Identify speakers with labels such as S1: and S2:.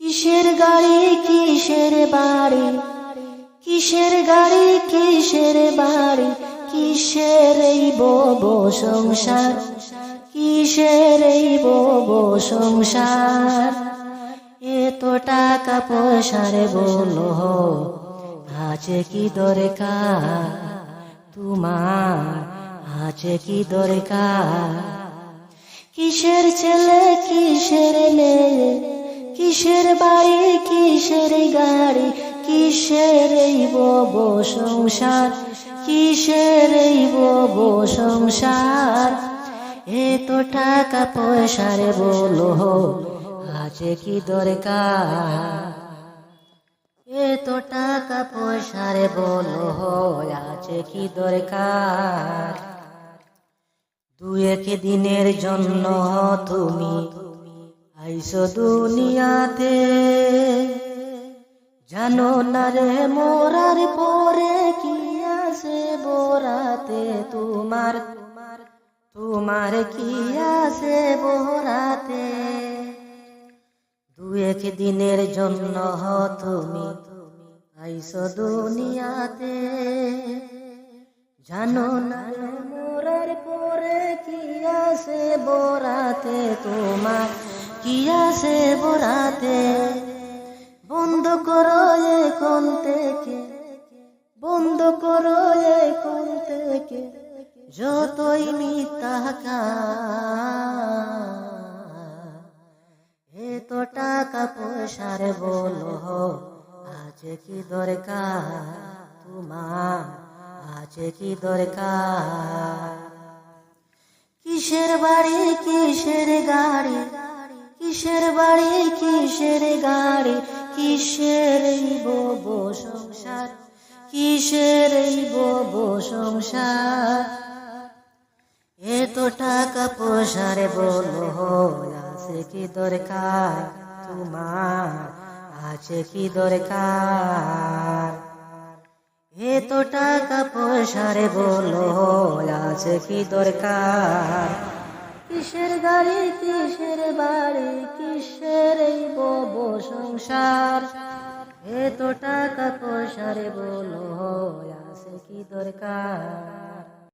S1: কিসের গাড়ি কিসের বাড়ি, কিসের গাড়ি কিসের বাড়ি, কিসের এই বব সংসার, কিসের এই বব সংসার। এত টাকা পয়সার বলো আছে কি দরকার, তোমার আছে কি দরকার। কিসের ছেলে কিসের মেয়ে, কিসের বাড়ি কিসের গাড়ি, কিসের এই বব সংসার, কিসের এই বব সংসার। এত টাকা পয়সার বলো আছে কি দরকার, এত টাকা পয়সার বলো আছে কি দরকার। দু এক দিনের জন্য তুমি আইসো দুনিয়াতে, জানো না রে মোরার পরে কি আছে বোরাতে তোমার, তোমার কি আছে বোরাতে। দু এক দিনের জন্য তুমি আইসো দুনিয়াতে, জানো না রে মোরার পরে কি আছে বোরাতে তোমার, কি আছে বোরাতে। বন্ধ করো এখন থেকে, বন্ধ করো এখন থেকে যতই মিথ্যা এত টাকা পয়সার বলো আছে কি দরকার, তোমার আছে কি দরকার। কিসের বাড়ি কিসের গাড়ি, কিসের বাড়ি কিসের গাড়ি, কিসের এই বব সংসার, কিসের এই বব সংসার। এত টাকা পয়সার বলো আছে কি দরকার, তোমার আছে কি দরকার। এত টাকা পয়সার বলো আছে কি দরকার। কিসের গাড়ি কিসের বাড়ি, কিসের এই বব সংসার। এত টাকা পয়সার বলো আছে কি দরকার।